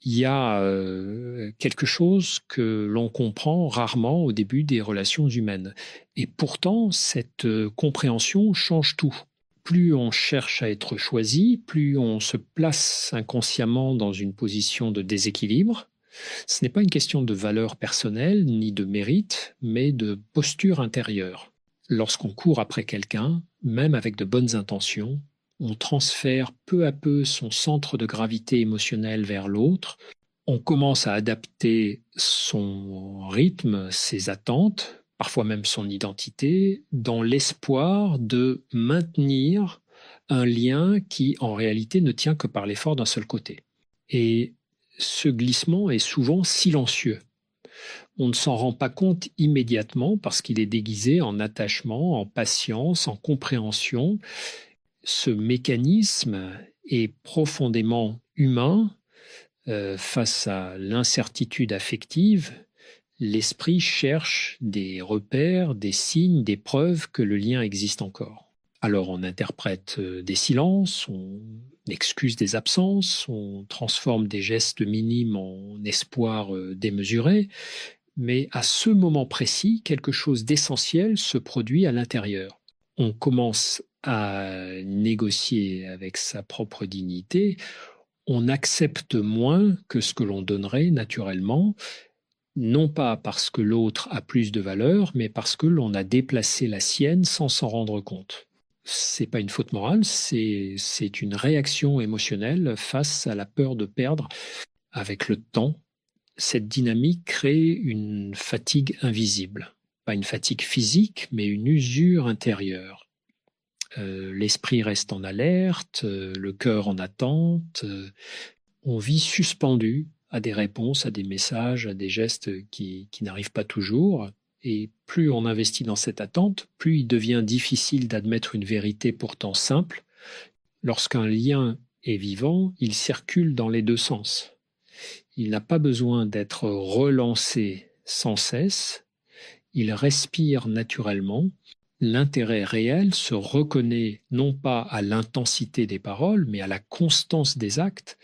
il y a quelque chose que l'on comprend rarement au début des relations humaines. Et pourtant, cette compréhension change tout. Plus on cherche à être choisi, plus on se place inconsciemment dans une position de déséquilibre. Ce n'est pas une question de valeur personnelle ni de mérite, mais de posture intérieure. Lorsqu'on court après quelqu'un, même avec de bonnes intentions, on transfère peu à peu son centre de gravité émotionnelle vers l'autre, on commence à adapter son rythme, ses attentes, parfois même son identité, dans l'espoir de maintenir un lien qui, en réalité, ne tient que par l'effort d'un seul côté. Et ce glissement est souvent silencieux. On ne s'en rend pas compte immédiatement parce qu'il est déguisé en attachement, en patience, en compréhension. Ce mécanisme est profondément humain. Face à l'incertitude affective, l'esprit cherche des repères, des signes, des preuves que le lien existe encore. Alors on interprète des silences, on excuse des absences, on transforme des gestes minimes en espoirs démesurés, mais à ce moment précis, quelque chose d'essentiel se produit à l'intérieur. On commence à négocier avec sa propre dignité, on accepte moins que ce que l'on donnerait naturellement, non pas parce que l'autre a plus de valeur, mais parce que l'on a déplacé la sienne sans s'en rendre compte. C'est pas une faute morale, c'est une réaction émotionnelle face à la peur de perdre. Avec le temps, cette dynamique crée une fatigue invisible. Pas une fatigue physique, mais une usure intérieure. L'esprit reste en alerte, le cœur en attente. On vit suspendu à des réponses, à des messages, à des gestes qui n'arrivent pas toujours. Et plus on investit dans cette attente, plus il devient difficile d'admettre une vérité pourtant simple. Lorsqu'un lien est vivant, il circule dans les deux sens. Il n'a pas besoin d'être relancé sans cesse. Il respire naturellement. L'intérêt réel se reconnaît non pas à l'intensité des paroles, mais à la constance des actes.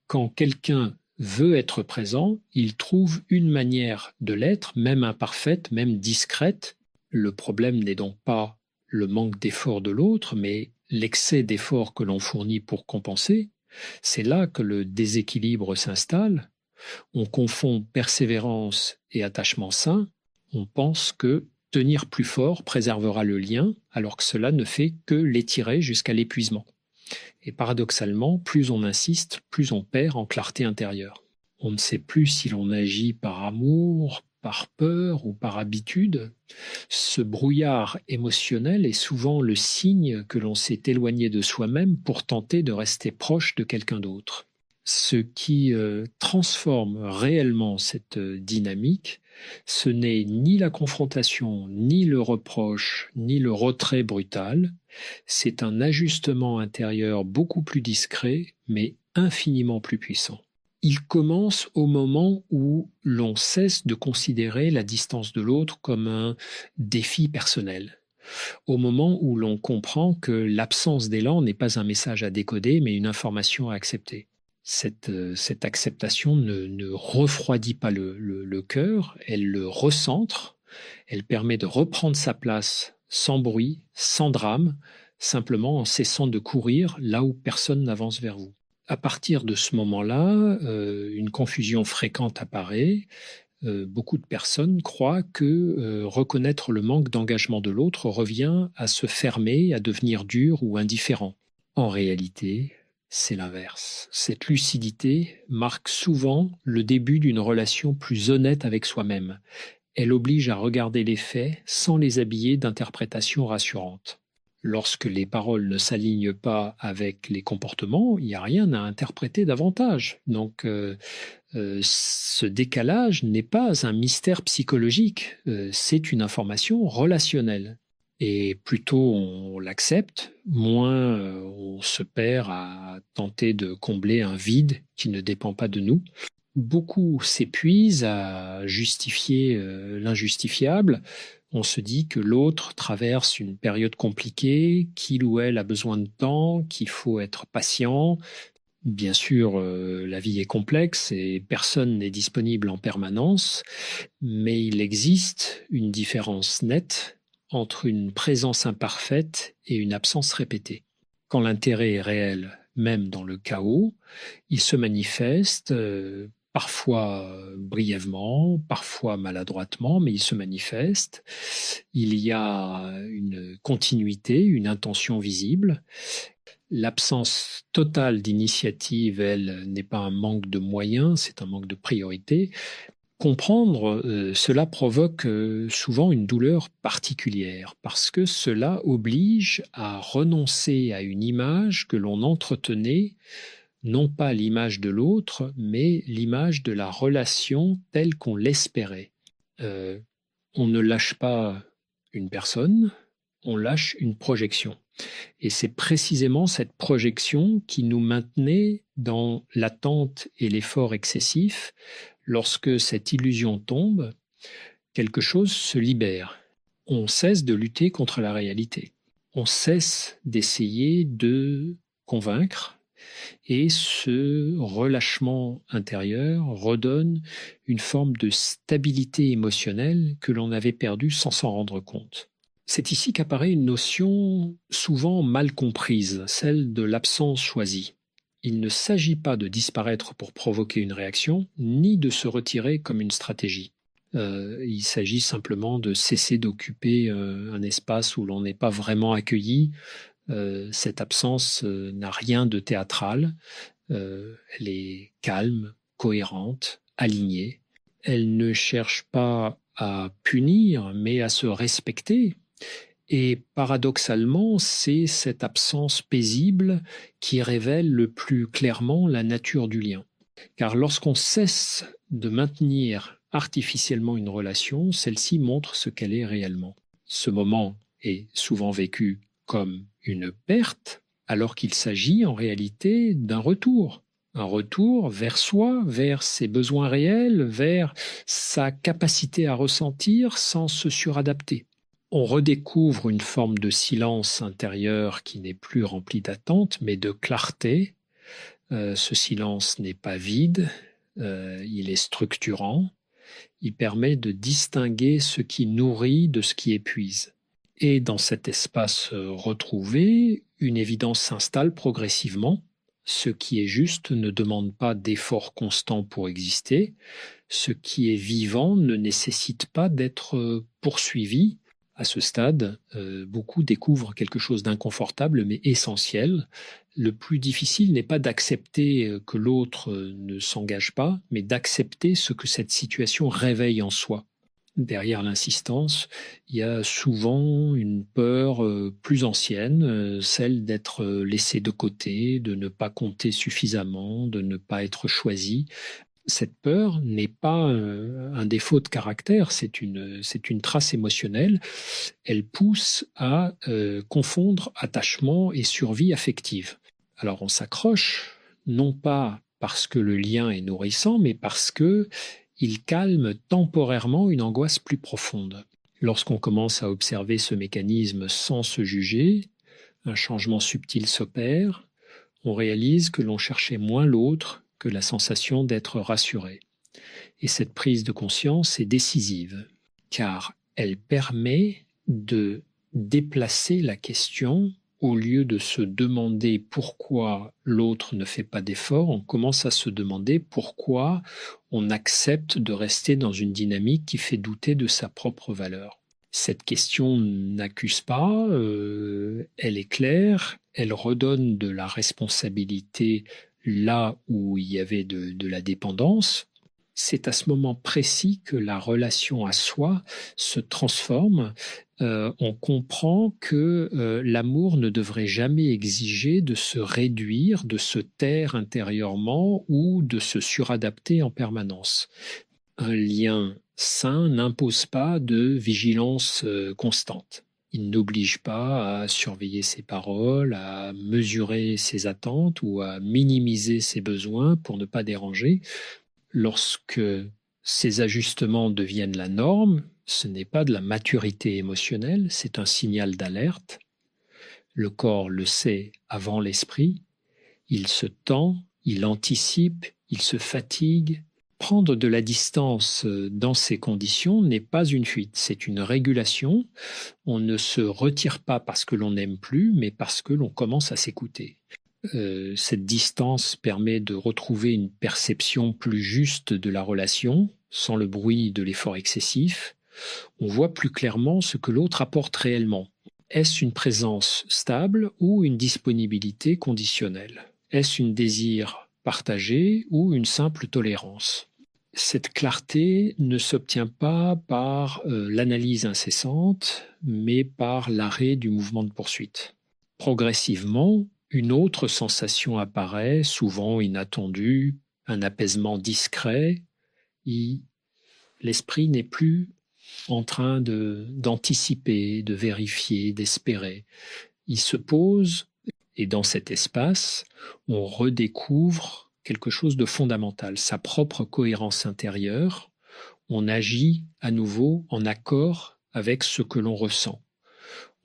Quand quelqu'un veut être présent, il trouve une manière de l'être, même imparfaite, même discrète. Le problème n'est donc pas le manque d'effort de l'autre, mais l'excès d'effort que l'on fournit pour compenser. C'est là que le déséquilibre s'installe. On confond persévérance et attachement sain. On pense que tenir plus fort préservera le lien, alors que cela ne fait que l'étirer jusqu'à l'épuisement. Et paradoxalement, plus on insiste, plus on perd en clarté intérieure. On ne sait plus si l'on agit par amour, par peur ou par habitude. Ce brouillard émotionnel est souvent le signe que l'on s'est éloigné de soi-même pour tenter de rester proche de quelqu'un d'autre. Ce qui transforme réellement cette dynamique, ce n'est ni la confrontation, ni le reproche, ni le retrait brutal, c'est un ajustement intérieur beaucoup plus discret, mais infiniment plus puissant. Il commence au moment où l'on cesse de considérer la distance de l'autre comme un défi personnel, au moment où l'on comprend que l'absence d'élan n'est pas un message à décoder, mais une information à accepter. Cette acceptation ne refroidit pas le cœur, elle le recentre, elle permet de reprendre sa place sans bruit, sans drame, simplement en cessant de courir là où personne n'avance vers vous. À partir de ce moment-là, une confusion fréquente apparaît. Beaucoup de personnes croient que reconnaître le manque d'engagement de l'autre revient à se fermer, à devenir dur ou indifférent. En réalité, c'est l'inverse. Cette lucidité marque souvent le début d'une relation plus honnête avec soi-même. Elle oblige à regarder les faits sans les habiller d'interprétations rassurantes. Lorsque les paroles ne s'alignent pas avec les comportements, il n'y a rien à interpréter davantage. Donc, ce décalage n'est pas un mystère psychologique, c'est une information relationnelle. Et plus tôt on l'accepte, moins on se perd à tenter de combler un vide qui ne dépend pas de nous. Beaucoup s'épuisent à justifier l'injustifiable. On se dit que l'autre traverse une période compliquée, qu'il ou elle a besoin de temps, qu'il faut être patient. Bien sûr, la vie est complexe et personne n'est disponible en permanence, mais il existe une différence nette entre une présence imparfaite et une absence répétée. Quand l'intérêt est réel, même dans le chaos, il se manifeste parfois brièvement, parfois maladroitement, mais il se manifeste. Il y a une continuité, une intention visible. L'absence totale d'initiative, elle, n'est pas un manque de moyens, c'est un manque de priorité. Comprendre cela provoque souvent une douleur particulière parce que cela oblige à renoncer à une image que l'on entretenait, non pas l'image de l'autre, mais l'image de la relation telle qu'on l'espérait. Euh, on ne lâche pas une personne, on lâche une projection. Et c'est précisément cette projection qui nous maintenait dans l'attente et l'effort excessif. Lorsque cette illusion tombe, quelque chose se libère. On cesse de lutter contre la réalité. On cesse d'essayer de convaincre et ce relâchement intérieur redonne une forme de stabilité émotionnelle que l'on avait perdue sans s'en rendre compte. C'est ici qu'apparaît une notion souvent mal comprise, celle de l'absence choisie. Il ne s'agit pas de disparaître pour provoquer une réaction, ni de se retirer comme une stratégie. Il s'agit simplement de cesser d'occuper un espace où l'on n'est pas vraiment accueilli. Cette absence n'a rien de théâtral. Elle est calme, cohérente, alignée. Elle ne cherche pas à punir, mais à se respecter. Et paradoxalement, c'est cette absence paisible qui révèle le plus clairement la nature du lien. Car lorsqu'on cesse de maintenir artificiellement une relation, celle-ci montre ce qu'elle est réellement. Ce moment est souvent vécu comme une perte, alors qu'il s'agit en réalité d'un retour. Un retour vers soi, vers ses besoins réels, vers sa capacité à ressentir sans se suradapter. On redécouvre une forme de silence intérieur qui n'est plus rempli d'attente, mais de clarté. Ce silence n'est pas vide, il est structurant, il permet de distinguer ce qui nourrit de ce qui épuise. Et dans cet espace retrouvé, une évidence s'installe progressivement. Ce qui est juste ne demande pas d'effort constant pour exister. Ce qui est vivant ne nécessite pas d'être poursuivi. À ce stade, beaucoup découvrent quelque chose d'inconfortable mais essentiel. Le plus difficile n'est pas d'accepter que l'autre ne s'engage pas, mais d'accepter ce que cette situation réveille en soi. Derrière l'insistance, il y a souvent une peur plus ancienne, celle d'être laissé de côté, de ne pas compter suffisamment, de ne pas être choisi. Cette peur n'est pas un défaut de caractère, c'est une trace émotionnelle. Elle pousse à confondre attachement et survie affective. Alors on s'accroche, non pas parce que le lien est nourrissant, mais parce que il calme temporairement une angoisse plus profonde. Lorsqu'on commence à observer ce mécanisme sans se juger, un changement subtil s'opère, on réalise que l'on cherchait moins l'autre que la sensation d'être rassuré. Et cette prise de conscience est décisive, car elle permet de déplacer la question. Au lieu de se demander pourquoi l'autre ne fait pas d'effort, on commence à se demander pourquoi on accepte de rester dans une dynamique qui fait douter de sa propre valeur. Cette question n'accuse pas, elle est claire, elle redonne de la responsabilité là où il y avait de la dépendance. C'est à ce moment précis que la relation à soi se transforme. On comprend que l'amour ne devrait jamais exiger de se réduire, de se taire intérieurement ou de se suradapter en permanence. Un lien sain n'impose pas de vigilance constante. Il n'oblige pas à surveiller ses paroles, à mesurer ses attentes ou à minimiser ses besoins pour ne pas déranger. Lorsque ces ajustements deviennent la norme, ce n'est pas de la maturité émotionnelle, c'est un signal d'alerte. Le corps le sait avant l'esprit, il se tend il anticipe, il se fatigue. Prendre de la distance dans ces conditions n'est pas une fuite, c'est une régulation. On ne se retire pas parce que l'on n'aime plus, mais parce que l'on commence à s'écouter. Cette distance permet de retrouver une perception plus juste de la relation, sans le bruit de l'effort excessif. On voit plus clairement ce que l'autre apporte réellement. Est-ce une présence stable ou une disponibilité conditionnelle? Est-ce un désir partagé ou une simple tolérance? Cette clarté ne s'obtient pas par l'analyse incessante, mais par l'arrêt du mouvement de poursuite. Progressivement, une autre sensation apparaît, souvent inattendue, un apaisement discret. L'esprit n'est plus en train d'anticiper, de vérifier, d'espérer. Il se pose et dans cet espace, on redécouvre quelque chose de fondamental, sa propre cohérence intérieure. On agit à nouveau en accord avec ce que l'on ressent.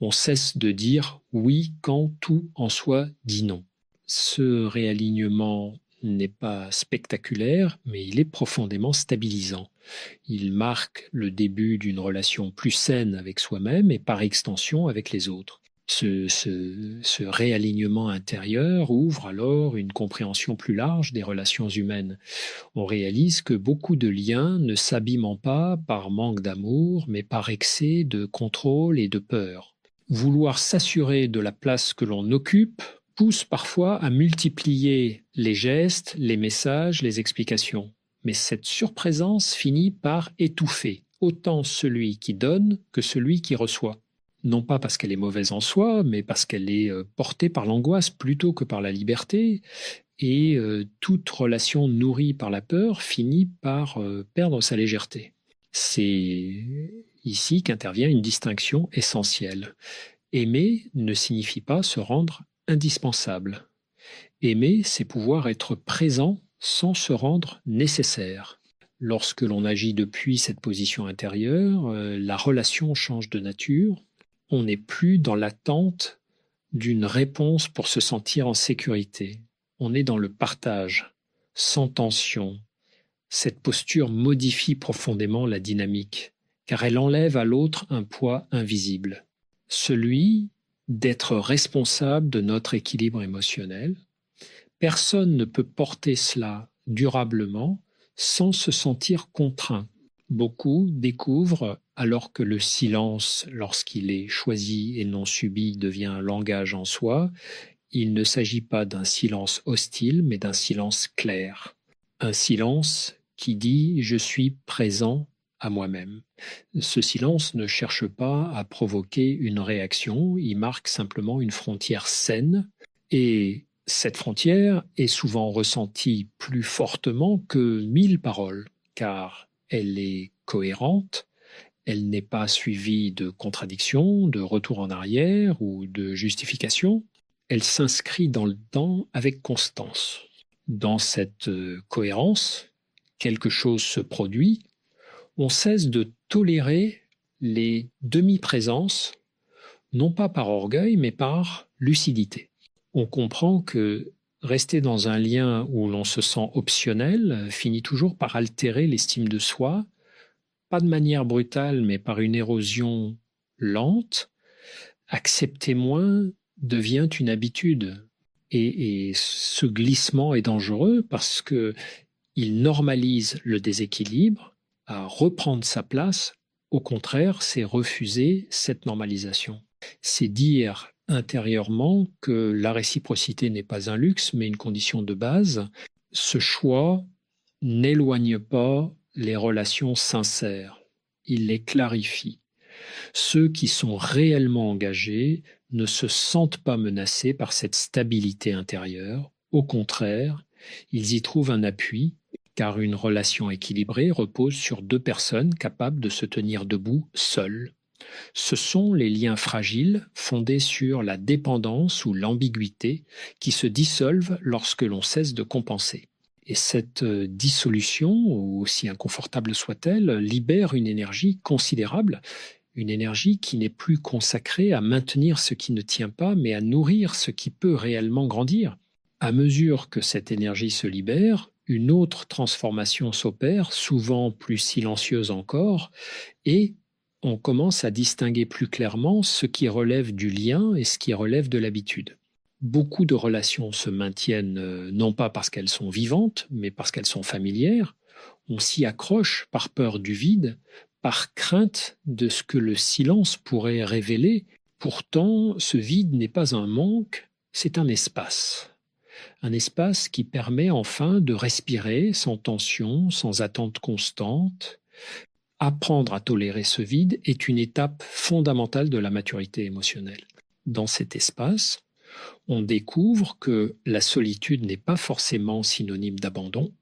On cesse de dire oui quand tout en soi dit non. Ce réalignement n'est pas spectaculaire, mais il est profondément stabilisant. Il marque le début d'une relation plus saine avec soi-même et par extension avec les autres. Ce réalignement intérieur ouvre alors une compréhension plus large des relations humaines. On réalise que beaucoup de liens ne s'abîment pas par manque d'amour, mais par excès de contrôle et de peur. Vouloir s'assurer de la place que l'on occupe pousse parfois à multiplier les gestes, les messages, les explications. Mais cette surprésence finit par étouffer autant celui qui donne que celui qui reçoit. Non pas parce qu'elle est mauvaise en soi, mais parce qu'elle est portée par l'angoisse plutôt que par la liberté. Et toute relation nourrie par la peur finit par perdre sa légèreté. C'est ici qu'intervient une distinction essentielle. Aimer ne signifie pas se rendre indispensable. Aimer, c'est pouvoir être présent sans se rendre nécessaire. Lorsque l'on agit depuis cette position intérieure, la relation change de nature. On n'est plus dans l'attente d'une réponse pour se sentir en sécurité. On est dans le partage, sans tension. Cette posture modifie profondément la dynamique, car elle enlève à l'autre un poids invisible, celui d'être responsable de notre équilibre émotionnel. Personne ne peut porter cela durablement sans se sentir contraint. Beaucoup découvrent, alors que le silence, lorsqu'il est choisi et non subi, devient un langage en soi, il ne s'agit pas d'un silence hostile, mais d'un silence clair. Un silence qui dit « je suis présent à moi-même ». Ce silence ne cherche pas à provoquer une réaction, il marque simplement une frontière saine et cette frontière est souvent ressentie plus fortement que 1000 paroles, car elle est cohérente, elle n'est pas suivie de contradictions, de retour en arrière ou de justification. Elle s'inscrit dans le temps avec constance. Dans cette cohérence, quelque chose se produit. On cesse de tolérer les demi-présences, non pas par orgueil, mais par lucidité. On comprend que rester dans un lien où l'on se sent optionnel finit toujours par altérer l'estime de soi, pas de manière brutale, mais par une érosion lente. Accepter moins devient une habitude. Et ce glissement est dangereux parce qu'il normalise le déséquilibre. À reprendre sa place, au contraire, c'est refuser cette normalisation. C'est dire intérieurement que la réciprocité n'est pas un luxe, mais une condition de base. Ce choix n'éloigne pas les relations sincères, il les clarifie. Ceux qui sont réellement engagés ne se sentent pas menacés par cette stabilité intérieure. Au contraire, ils y trouvent un appui, car une relation équilibrée repose sur deux personnes capables de se tenir debout seules. Ce sont les liens fragiles fondés sur la dépendance ou l'ambiguïté qui se dissolvent lorsque l'on cesse de compenser. Et cette dissolution, aussi inconfortable soit-elle, libère une énergie considérable, une énergie qui n'est plus consacrée à maintenir ce qui ne tient pas, mais à nourrir ce qui peut réellement grandir. À mesure que cette énergie se libère, une autre transformation s'opère, souvent plus silencieuse encore, et on commence à distinguer plus clairement ce qui relève du lien et ce qui relève de l'habitude. Beaucoup de relations se maintiennent non pas parce qu'elles sont vivantes, mais parce qu'elles sont familières. On s'y accroche par peur du vide, par crainte de ce que le silence pourrait révéler. Pourtant, ce vide n'est pas un manque, c'est un espace. Un espace qui permet enfin de respirer sans tension, sans attente constante. Apprendre à tolérer ce vide est une étape fondamentale de la maturité émotionnelle. Dans cet espace, on découvre que la solitude n'est pas forcément synonyme d'abandon.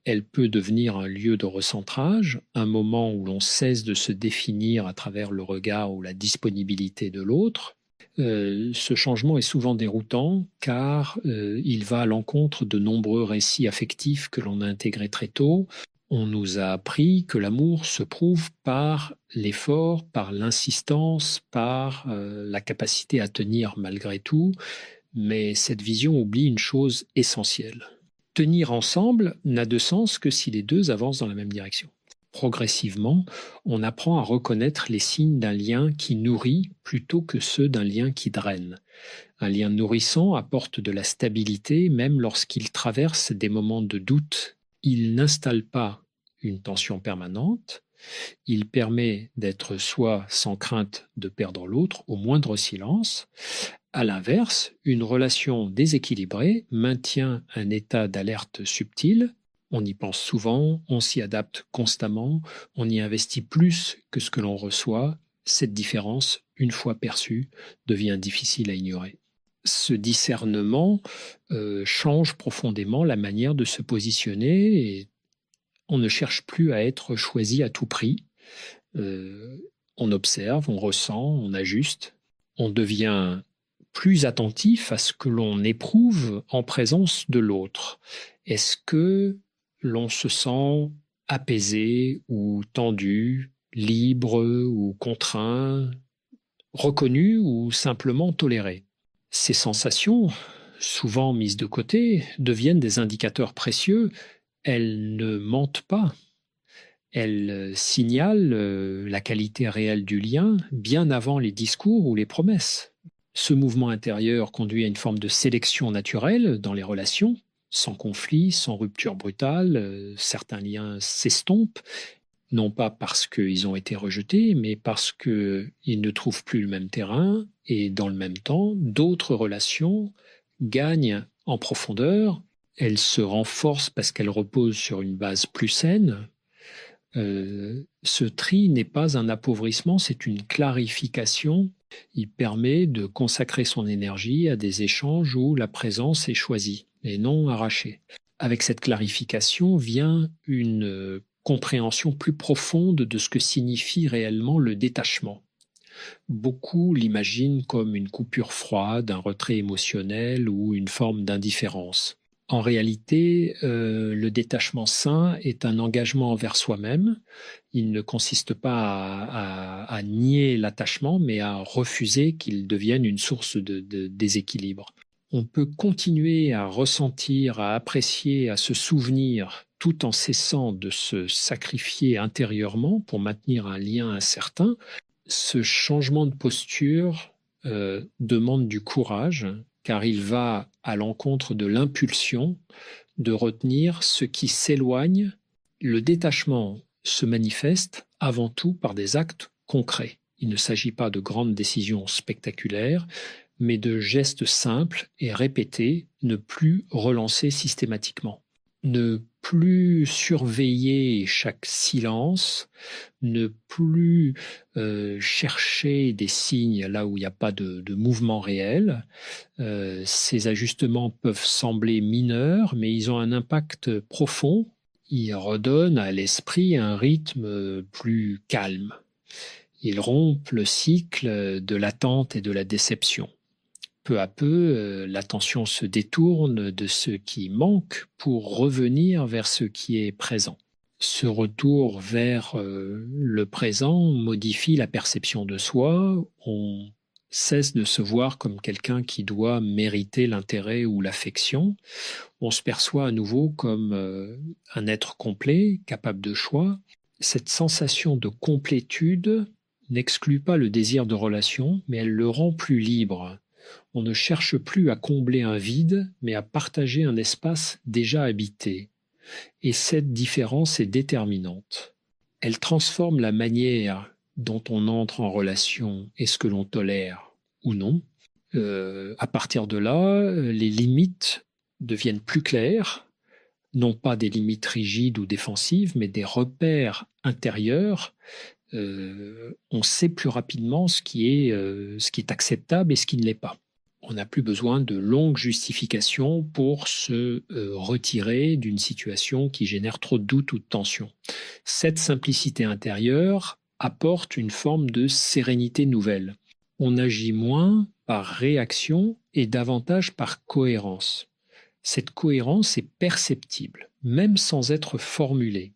Elle peut devenir un lieu de recentrage, un moment où l'on cesse de se définir à travers le regard ou la disponibilité de l'autre. Ce changement est souvent déroutant car il va à l'encontre de nombreux récits affectifs que l'on a intégrés très tôt. On nous a appris que l'amour se prouve par l'effort, par l'insistance, par la capacité à tenir malgré tout, mais cette vision oublie une chose essentielle. Tenir ensemble n'a de sens que si les deux avancent dans la même direction. Progressivement, on apprend à reconnaître les signes d'un lien qui nourrit plutôt que ceux d'un lien qui draine. Un lien nourrissant apporte de la stabilité même lorsqu'il traverse des moments de doute. Il n'installe pas une tension permanente, il permet d'être soi sans crainte de perdre l'autre au moindre silence. À l'inverse, une relation déséquilibrée maintient un état d'alerte subtil. On y pense souvent, on s'y adapte constamment, on y investit plus que ce que l'on reçoit. Cette différence, une fois perçue, devient difficile à ignorer. Ce discernement change profondément la manière de se positionner et on ne cherche plus à être choisi à tout prix. On observe, on ressent, on ajuste. On devient plus attentif à ce que l'on éprouve en présence de l'autre. Est-ce que l'on se sent apaisé ou tendu, libre ou contraint, reconnu ou simplement toléré? Ces sensations, souvent mises de côté, deviennent des indicateurs précieux. Elles ne mentent pas. Elles signalent la qualité réelle du lien bien avant les discours ou les promesses. Ce mouvement intérieur conduit à une forme de sélection naturelle dans les relations. Sans conflit, sans rupture brutale, certains liens s'estompent, non pas parce qu'ils ont été rejetés, mais parce qu'ils ne trouvent plus le même terrain, et dans le même temps, d'autres relations gagnent en profondeur. Elles se renforcent parce qu'elles reposent sur une base plus saine. Ce tri n'est pas un appauvrissement, c'est une clarification. Il permet de consacrer son énergie à des échanges où la présence est choisie et non arrachée. Avec cette clarification vient une compréhension plus profonde de ce que signifie réellement le détachement. Beaucoup l'imaginent comme une coupure froide, un retrait émotionnel ou une forme d'indifférence. En réalité, le détachement sain est un engagement envers soi-même. Il ne consiste pas à nier l'attachement, mais à refuser qu'il devienne une source de déséquilibre. On peut continuer à ressentir, à apprécier, à se souvenir, tout en cessant de se sacrifier intérieurement pour maintenir un lien incertain. Ce changement de posture demande du courage, car il va à l'encontre de l'impulsion de retenir ce qui s'éloigne. Le détachement se manifeste avant tout par des actes concrets. Il ne s'agit pas de grandes décisions spectaculaires, mais de gestes simples et répétés, ne plus relancer systématiquement. Ne plus surveiller chaque silence, ne plus chercher des signes là où il n'y a pas de mouvement réel. Ces ajustements peuvent sembler mineurs, mais ils ont un impact profond. Ils redonnent à l'esprit un rythme plus calme. Ils rompent le cycle de l'attente et de la déception. Peu à peu, l'attention se détourne de ce qui manque pour revenir vers ce qui est présent. Ce retour vers le présent modifie la perception de soi. On cesse de se voir comme quelqu'un qui doit mériter l'intérêt ou l'affection. On se perçoit à nouveau comme un être complet, capable de choix. Cette sensation de complétude n'exclut pas le désir de relation, mais elle le rend plus libre. On ne cherche plus à combler un vide, mais à partager un espace déjà habité. Et cette différence est déterminante. Elle transforme la manière dont on entre en relation et ce que l'on tolère ou non. À partir de là, les limites deviennent plus claires, non pas des limites rigides ou défensives, mais des repères intérieurs. On sait plus rapidement ce qui est acceptable et ce qui ne l'est pas. On n'a plus besoin de longues justifications pour se retirer d'une situation qui génère trop de doutes ou de tensions. Cette simplicité intérieure apporte une forme de sérénité nouvelle. On agit moins par réaction et davantage par cohérence. Cette cohérence est perceptible, même sans être formulée.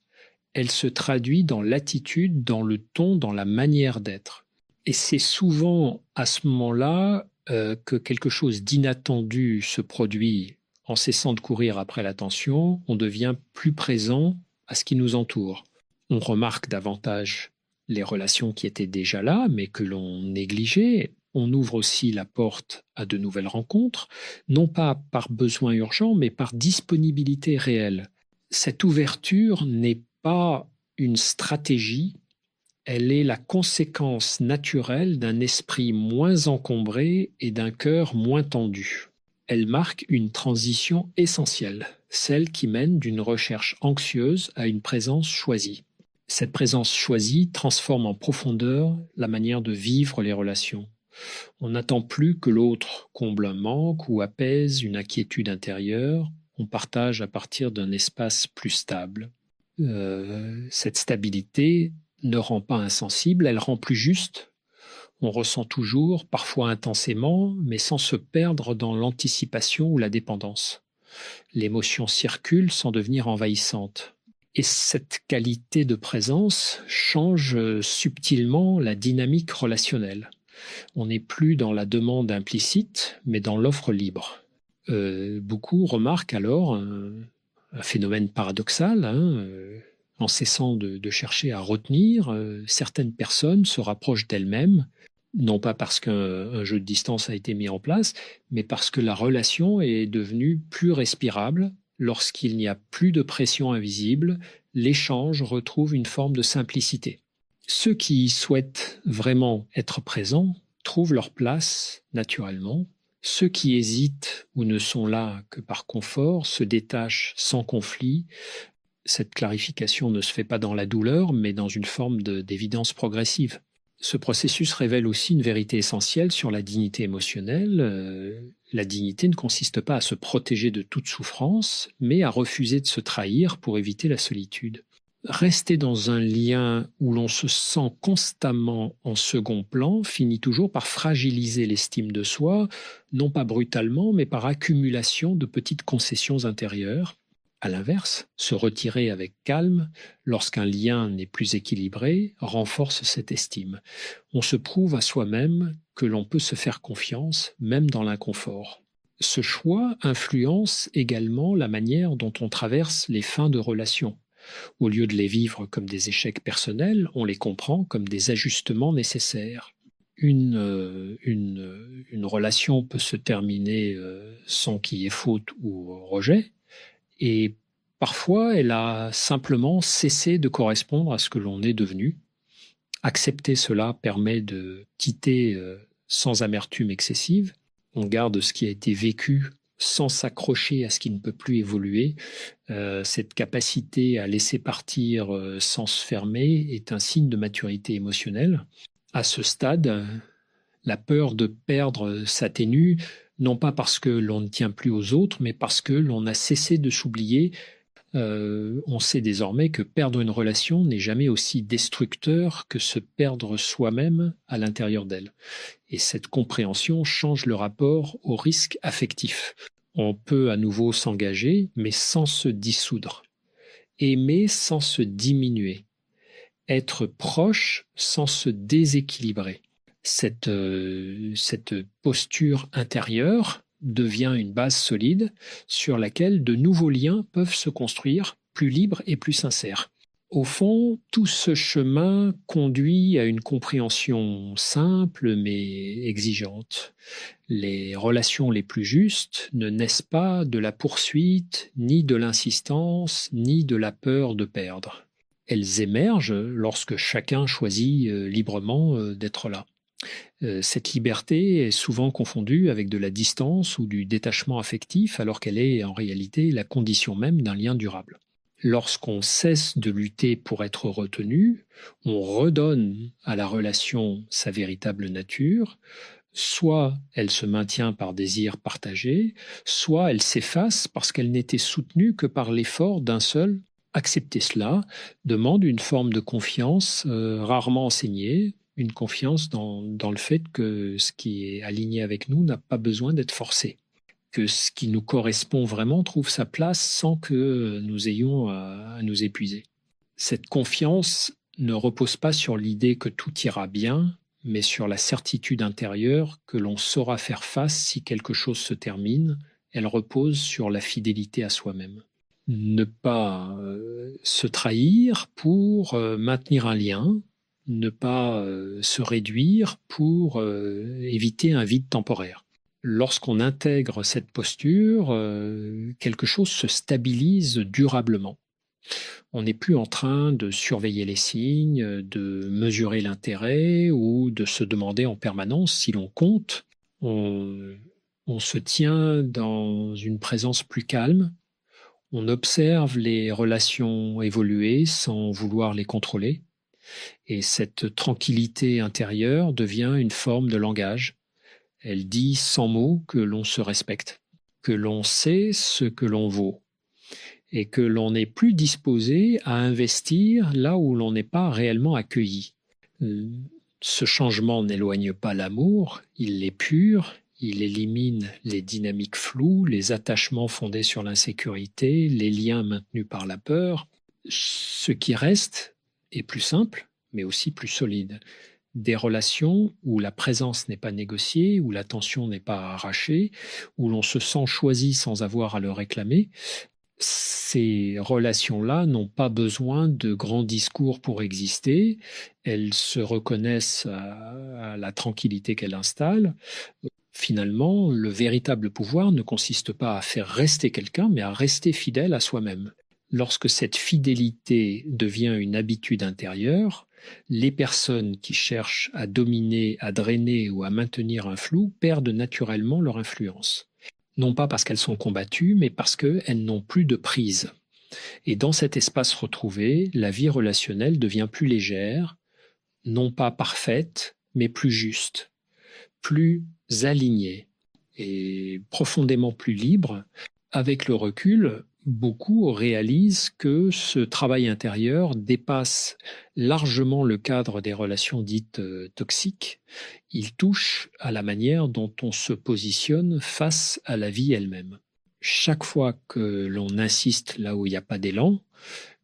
Elle se traduit dans l'attitude, dans le ton, dans la manière d'être. Et c'est souvent à ce moment-là que quelque chose d'inattendu se produit en cessant de courir après l'attention, on devient plus présent à ce qui nous entoure. On remarque davantage les relations qui étaient déjà là, mais que l'on négligeait. On ouvre aussi la porte à de nouvelles rencontres, non pas par besoin urgent, mais par disponibilité réelle. Cette ouverture n'est pas une stratégie, elle est la conséquence naturelle d'un esprit moins encombré et d'un cœur moins tendu. Elle marque une transition essentielle, celle qui mène d'une recherche anxieuse à une présence choisie. Cette présence choisie transforme en profondeur la manière de vivre les relations. On n'attend plus que l'autre comble un manque ou apaise une inquiétude intérieure, on partage à partir d'un espace plus stable. Cette stabilité ne rend pas insensible, elle rend plus juste. On ressent toujours, parfois intensément, mais sans se perdre dans l'anticipation ou la dépendance. L'émotion circule sans devenir envahissante. Et cette qualité de présence change subtilement la dynamique relationnelle. On n'est plus dans la demande implicite, mais dans l'offre libre. Beaucoup remarquent alors un phénomène paradoxal, en cessant de chercher à retenir, certaines personnes se rapprochent d'elles-mêmes, non pas parce qu'un jeu de distance a été mis en place, mais parce que la relation est devenue plus respirable. Lorsqu'il n'y a plus de pression invisible, l'échange retrouve une forme de simplicité. Ceux qui souhaitent vraiment être présents trouvent leur place naturellement. Ceux qui hésitent ou ne sont là que par confort se détachent sans conflit. Cette clarification ne se fait pas dans la douleur, mais dans une forme d'évidence progressive. Ce processus révèle aussi une vérité essentielle sur la dignité émotionnelle. La dignité ne consiste pas à se protéger de toute souffrance, mais à refuser de se trahir pour éviter la solitude. Rester dans un lien où l'on se sent constamment en second plan finit toujours par fragiliser l'estime de soi, non pas brutalement, mais par accumulation de petites concessions intérieures. À l'inverse, se retirer avec calme, lorsqu'un lien n'est plus équilibré, renforce cette estime. On se prouve à soi-même que l'on peut se faire confiance, même dans l'inconfort. Ce choix influence également la manière dont on traverse les fins de relations. Au lieu de les vivre comme des échecs personnels, on les comprend comme des ajustements nécessaires. Une relation peut se terminer sans qu'il y ait faute ou rejet, et parfois elle a simplement cessé de correspondre à ce que l'on est devenu. Accepter cela permet de quitter sans amertume excessive. On garde ce qui a été vécu sans s'accrocher à ce qui ne peut plus évoluer. Cette capacité à laisser partir sans se fermer est un signe de maturité émotionnelle. À ce stade, la peur de perdre s'atténue, non pas parce que l'on ne tient plus aux autres, mais parce que l'on a cessé de s'oublier. On sait désormais que perdre une relation n'est jamais aussi destructeur que se perdre soi-même à l'intérieur d'elle. Et cette compréhension change le rapport au risque affectif. On peut à nouveau s'engager, mais sans se dissoudre. Aimer sans se diminuer. Être proche sans se déséquilibrer. Cette posture intérieure devient une base solide sur laquelle de nouveaux liens peuvent se construire, plus libres et plus sincères. Au fond, tout ce chemin conduit à une compréhension simple mais exigeante. Les relations les plus justes ne naissent pas de la poursuite, ni de l'insistance, ni de la peur de perdre. Elles émergent lorsque chacun choisit librement d'être là. Cette liberté est souvent confondue avec de la distance ou du détachement affectif, alors qu'elle est en réalité la condition même d'un lien durable. Lorsqu'on cesse de lutter pour être retenu, on redonne à la relation sa véritable nature. Soit elle se maintient par désir partagé, soit elle s'efface parce qu'elle n'était soutenue que par l'effort d'un seul. Accepter cela demande une forme de confiance rarement enseignée, une confiance dans le fait que ce qui est aligné avec nous n'a pas besoin d'être forcé, que ce qui nous correspond vraiment trouve sa place sans que nous ayons à nous épuiser. Cette confiance ne repose pas sur l'idée que tout ira bien, mais sur la certitude intérieure que l'on saura faire face si quelque chose se termine. Elle repose sur la fidélité à soi-même. Ne pas se trahir pour maintenir un lien, ne pas se réduire pour éviter un vide temporaire. Lorsqu'on intègre cette posture, quelque chose se stabilise durablement. On n'est plus en train de surveiller les signes, de mesurer l'intérêt ou de se demander en permanence si l'on compte. On se tient dans une présence plus calme. On observe les relations évoluer sans vouloir les contrôler. Et cette tranquillité intérieure devient une forme de langage. Elle dit sans mots que l'on se respecte, que l'on sait ce que l'on vaut et que l'on n'est plus disposé à investir là où l'on n'est pas réellement accueilli. Ce changement n'éloigne pas l'amour, il l'épure, il élimine les dynamiques floues, les attachements fondés sur l'insécurité, les liens maintenus par la peur. Ce qui reste est plus simple, mais aussi plus solide. Des relations où la présence n'est pas négociée, où l'attention n'est pas arrachée, où l'on se sent choisi sans avoir à le réclamer. Ces relations-là n'ont pas besoin de grands discours pour exister. Elles se reconnaissent à la tranquillité qu'elles installent. Finalement, le véritable pouvoir ne consiste pas à faire rester quelqu'un, mais à rester fidèle à soi-même. Lorsque cette fidélité devient une habitude intérieure, les personnes qui cherchent à dominer, à drainer ou à maintenir un flou perdent naturellement leur influence. Non pas parce qu'elles sont combattues, mais parce qu'elles n'ont plus de prise. Et dans cet espace retrouvé, la vie relationnelle devient plus légère, non pas parfaite, mais plus juste, plus alignée et profondément plus libre. Avec le recul, beaucoup réalisent que ce travail intérieur dépasse largement le cadre des relations dites toxiques. Il touche à la manière dont on se positionne face à la vie elle-même. Chaque fois que l'on insiste là où il n'y a pas d'élan,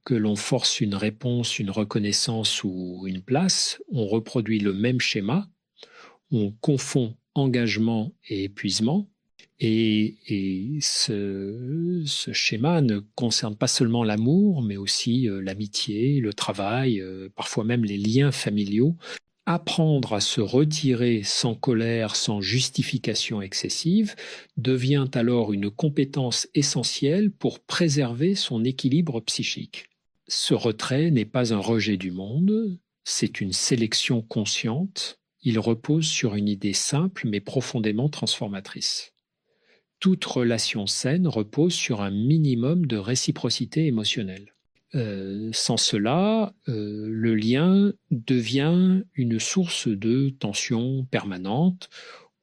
que l'on force une réponse, une reconnaissance ou une place, on reproduit le même schéma, on confond engagement et épuisement. Et ce schéma ne concerne pas seulement l'amour, mais aussi l'amitié, le travail, parfois même les liens familiaux. Apprendre à se retirer sans colère, sans justification excessive, devient alors une compétence essentielle pour préserver son équilibre psychique. Ce retrait n'est pas un rejet du monde, c'est une sélection consciente. Il repose sur une idée simple mais profondément transformatrice. Toute relation saine repose sur un minimum de réciprocité émotionnelle. Sans cela, le lien devient une source de tension permanente.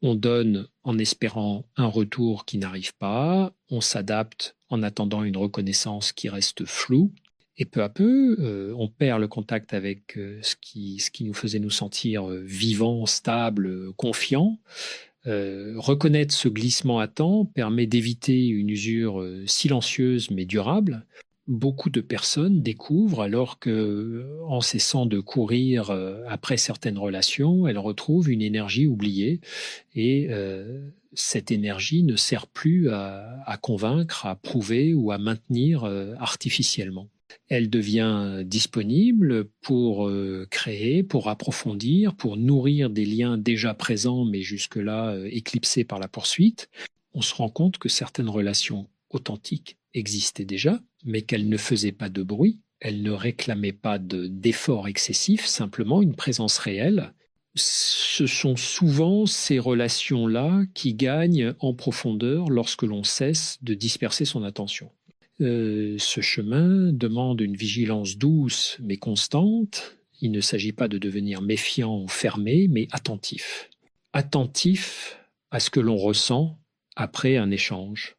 On donne en espérant un retour qui n'arrive pas, on s'adapte en attendant une reconnaissance qui reste floue, et peu à peu, on perd le contact avec ce qui nous faisait nous sentir vivants, stables, confiants. Reconnaître ce glissement à temps permet d'éviter une usure silencieuse mais durable. beaucoup de personnes découvrent, alors que, en cessant de courir après certaines relations, elles retrouvent une énergie oubliée et cette énergie ne sert plus à convaincre, à prouver ou à maintenir artificiellement. Elle devient disponible pour créer, pour approfondir, pour nourrir des liens déjà présents mais jusque-là éclipsés par la poursuite. On se rend compte que certaines relations authentiques existaient déjà, mais qu'elles ne faisaient pas de bruit, elles ne réclamaient pas d'efforts excessifs, simplement une présence réelle. Ce sont souvent ces relations-là qui gagnent en profondeur lorsque l'on cesse de disperser son attention. Ce chemin demande une vigilance douce mais constante. Il ne s'agit pas de devenir méfiant ou fermé, mais attentif. Attentif à ce que l'on ressent après un échange.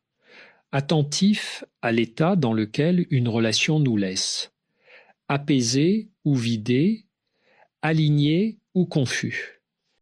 Attentif à l'état dans lequel une relation nous laisse. Apaisé ou vidé, aligné ou confus.